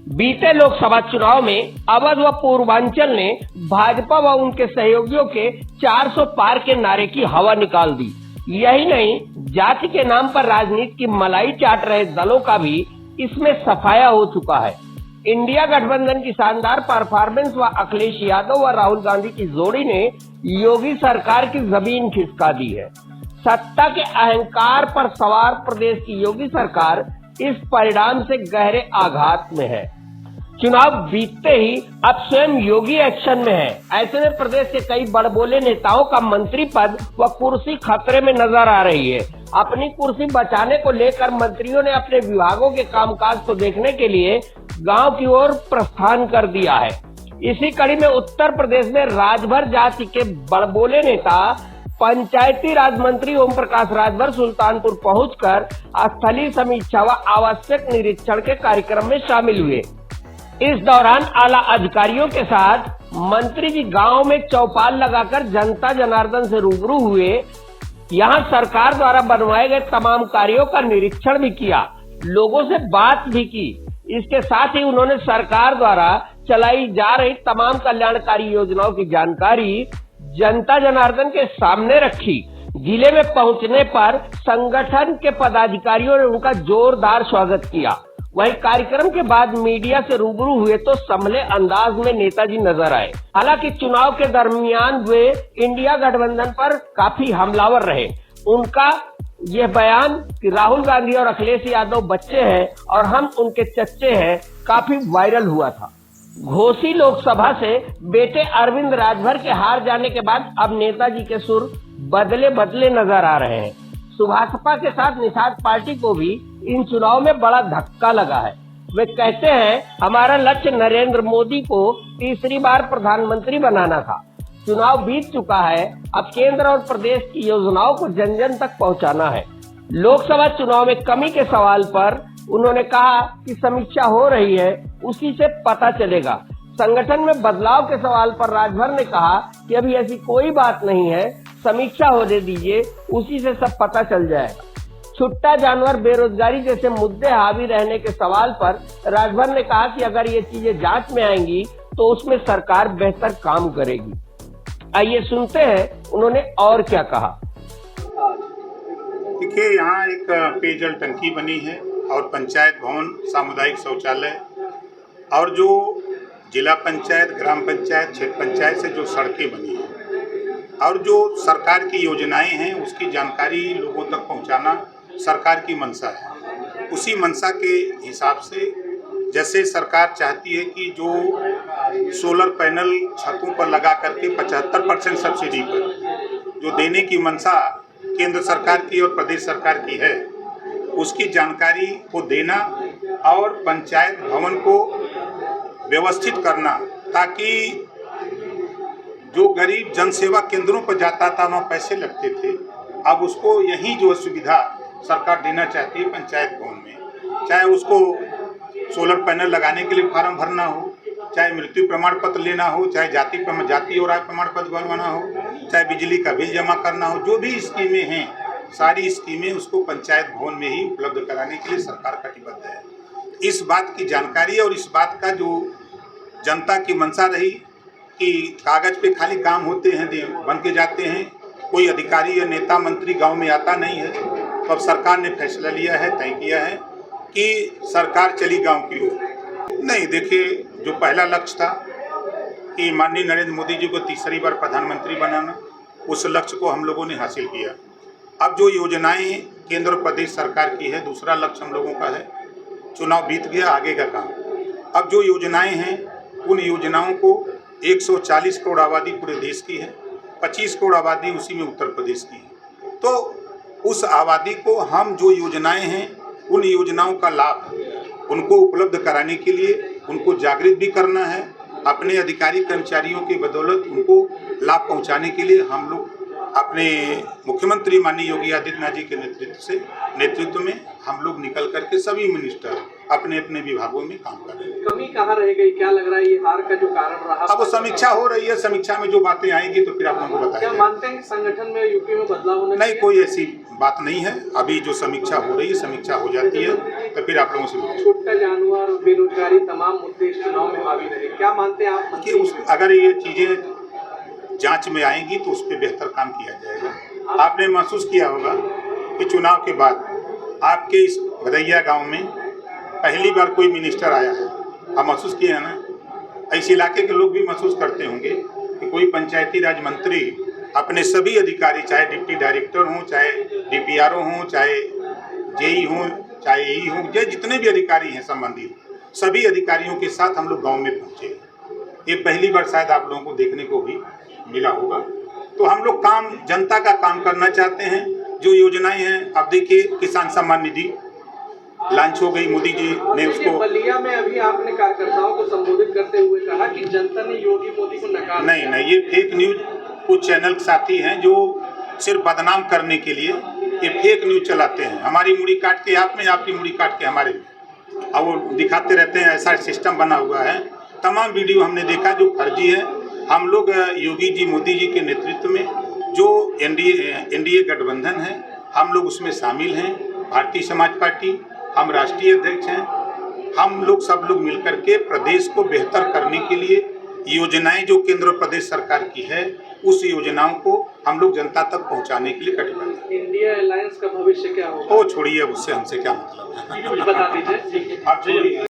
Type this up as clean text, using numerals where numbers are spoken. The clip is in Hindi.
बीते लोकसभा चुनाव में अवध व पूर्वांचल ने भाजपा व उनके सहयोगियों के 400 पार के नारे की हवा निकाल दी। यही नहीं, जाति के नाम पर राजनीति की मलाई चाट रहे दलों का भी इसमें सफाया हो चुका है। इंडिया गठबंधन की शानदार परफॉर्मेंस व अखिलेश यादव व राहुल गांधी की जोड़ी ने योगी सरकार की जमीन खिसका दी है। सत्ता के अहंकार पर सवार प्रदेश की योगी सरकार इस परिणाम से गहरे आघात में है। चुनाव बीतते ही अब स्वयं योगी एक्शन में है। ऐसे में प्रदेश के कई बड़बोले नेताओं का मंत्री पद व कुर्सी खतरे में नजर आ रही है। अपनी कुर्सी बचाने को लेकर मंत्रियों ने अपने विभागों के कामकाज को देखने के लिए गांव की ओर प्रस्थान कर दिया है। इसी कड़ी में उत्तर प्रदेश में राजभर जाति के बड़बोले नेता पंचायती राज मंत्री ओम प्रकाश राजभर सुल्तानपुर पहुंचकर स्थलीय समीक्षा व आवश्यक निरीक्षण के कार्यक्रम में शामिल हुए। इस दौरान आला अधिकारियों के साथ मंत्री जी गांव में चौपाल लगाकर जनता जनार्दन से रूबरू हुए। यहां सरकार द्वारा बनवाए गए तमाम कार्यों का निरीक्षण भी किया, लोगों से बात भी की। इसके साथ ही उन्होंने सरकार द्वारा चलाई जा रही तमाम कल्याणकारी योजनाओं की जानकारी जनता जनार्दन के सामने रखी। जिले में पहुंचने पर संगठन के पदाधिकारियों ने उनका जोरदार स्वागत किया। वहीं कार्यक्रम के बाद मीडिया से रूबरू हुए तो संभले अंदाज में नेताजी नजर आए। हालांकि चुनाव के दरमियान वे इंडिया गठबंधन पर काफी हमलावर रहे। उनका यह बयान कि राहुल गांधी और अखिलेश यादव बच्चे हैं और हम उनके चच्चे हैं, काफी वायरल हुआ था। घोसी लोकसभा से बेटे अरविंद राजभर के हार जाने के बाद अब नेताजी के सुर बदले बदले नजर आ रहे हैं। सुभाषपा के साथ निषाद पार्टी को भी इन चुनाव में बड़ा धक्का लगा है। वे कहते हैं, हमारा लक्ष्य नरेंद्र मोदी को तीसरी बार प्रधानमंत्री बनाना था। चुनाव बीत चुका है, अब केंद्र और प्रदेश की योजनाओं को जन जन तक पहुंचाना है। लोकसभा चुनाव में कमी के सवाल पर उन्होंने कहा कि समीक्षा हो रही है, उसी से पता चलेगा। संगठन में बदलाव के सवाल पर राजभर ने कहा कि अभी ऐसी कोई बात नहीं है, समीक्षा होने दीजिए, उसी से सब पता चल जाएगा। छुट्टा जानवर, बेरोजगारी जैसे मुद्दे हावी रहने के सवाल पर राजभर ने कहा कि अगर ये चीजें जांच में आएंगी तो उसमें सरकार बेहतर काम करेगी। आइए सुनते हैं उन्होंने और क्या कहा। देखिए, यहाँ एक पेयजल टंकी बनी है और पंचायत भवन, सामुदायिक शौचालय और जो जिला पंचायत, ग्राम पंचायत, क्षेत्र पंचायत से जो सड़कें बनी हैं और जो सरकार की योजनाएं हैं उसकी जानकारी लोगों तक पहुंचाना सरकार की मंशा है। उसी मंशा के हिसाब से जैसे सरकार चाहती है कि जो सोलर पैनल छतों पर लगा करके 75% सब्सिडी पर जो देने की मंशा केंद्र सरकार की और प्रदेश सरकार की है, उसकी जानकारी को देना और पंचायत भवन को व्यवस्थित करना, ताकि जो गरीब जनसेवा केंद्रों पर जाता था वहाँ पैसे लगते थे, अब उसको यही जो सुविधा सरकार देना चाहती है पंचायत भवन में, चाहे उसको सोलर पैनल लगाने के लिए फार्म भरना हो, चाहे मृत्यु प्रमाण पत्र लेना हो, चाहे जाति और आय प्रमाण पत्र बनवाना हो, चाहे बिजली का बिल जमा करना हो, जो भी स्कीमें हैं सारी स्कीमें उसको पंचायत भवन में ही उपलब्ध कराने के लिए सरकार कटिबद्ध है। इस बात की जानकारी और इस बात का जो जनता की मंशा रही कि कागज पे खाली काम होते हैं, बन के जाते हैं, कोई अधिकारी या नेता मंत्री गांव में आता नहीं है, तो अब सरकार ने फैसला लिया है, तय किया है कि सरकार चली गांव की ओर। नहीं, देखिए, जो पहला लक्ष्य था कि माननीय नरेंद्र मोदी जी को तीसरी बार प्रधानमंत्री बनाना, उस लक्ष्य को हम लोगों ने हासिल किया। अब जो योजनाएं केंद्र और प्रदेश सरकार की है, दूसरा लक्ष्य हम लोगों का है। चुनाव बीत गया, आगे का काम। अब जो योजनाएं हैं उन योजनाओं को 140 करोड़ आबादी पूरे देश की है, 25 करोड़ आबादी उसी में उत्तर प्रदेश की है, तो उस आबादी को हम जो योजनाएं हैं उन योजनाओं का लाभ उनको उपलब्ध कराने के लिए उनको जागृत भी करना है। अपने अधिकारी कर्मचारियों के बदौलत उनको लाभ पहुंचाने के लिए हम लोग अपने मुख्यमंत्री माननीय योगी आदित्यनाथ जी के नेतृत्व में हम लोग निकल करके सभी मिनिस्टर अपने अपने विभागों में काम कर रहे हैं। कमी कहाँ रह गई, क्या लग रहा है ये हार का जो कारण रहा? अब समीक्षा हो रही है, समीक्षा में जो बातें आएंगी तो फिर आप लोगों को बताएंगे। क्या मानते हैं कि संगठन में यूपी में बदलाव होना नहीं, कोई ऐसी बात नहीं है। अभी जो समीक्षा हो रही है, समीक्षा हो जाती है तो फिर आप लोगों से मिलेंगे। छूटता जानवर, बेरोजगारी, तमाम मुद्दे इस चुनाव में हावी रहे, क्या मानते हैं आप? कि अगर ये चीज़ें जांच में आएंगी तो उस पर बेहतर काम किया जाएगा। आपने महसूस किया होगा कि चुनाव के बाद आपके इस भदैया गांव में पहली बार कोई मिनिस्टर आया है। आप महसूस किए हैं ना? इस इलाके के लोग भी महसूस करते होंगे कि कोई पंचायती राज मंत्री अपने सभी अधिकारी, चाहे डिप्टी डायरेक्टर हों, चाहे डीपीआरओ हों, चाहे जेई हों, चाहे एई हों, जितने भी अधिकारी हैं संबंधित, सभी अधिकारियों के साथ हम लोग गांव में पहुंचे। ये पहली बार शायद आप लोगों को देखने को भी मिला होगा। तो हम लोग काम, जनता का काम करना चाहते हैं। जो योजनाएं हैं, अब देखिए किसान सम्मान निधि लॉन्च हो गई, मोदी जी ने उसको। बलिया में अभी आपने कार्यकर्ताओं को संबोधित करते हुए कहा कि जनता ने योगी मोदी को नकार। नहीं, ये फेक न्यूज कुछ चैनल साथी हैं जो सिर्फ बदनाम करने के लिए ये फेक न्यूज चलाते हैं। हमारी मुड़ी काट के आप में, आपकी मुड़ी काट के हमारे में, और वो दिखाते रहते हैं। ऐसा सिस्टम बना हुआ है। तमाम वीडियो हमने देखा जो फर्जी है। हम लोग योगी जी, मोदी जी के नेतृत्व में जो एनडीए गठबंधन है, हम लोग उसमें शामिल हैं। भारतीय समाज पार्टी, हम राष्ट्रीय अध्यक्ष हैं। हम लोग सब लोग मिलकर के प्रदेश को बेहतर करने के लिए योजनाएं जो केंद्र और प्रदेश सरकार की है, उस योजनाओं को हम लोग जनता तक पहुंचाने के लिए कटिबद्ध हैं। इंडिया अलायंस का भविष्य क्या होगा? वो छोड़िए, उससे हमसे क्या मतलब है। बता दीजिए। आप छोड़िए।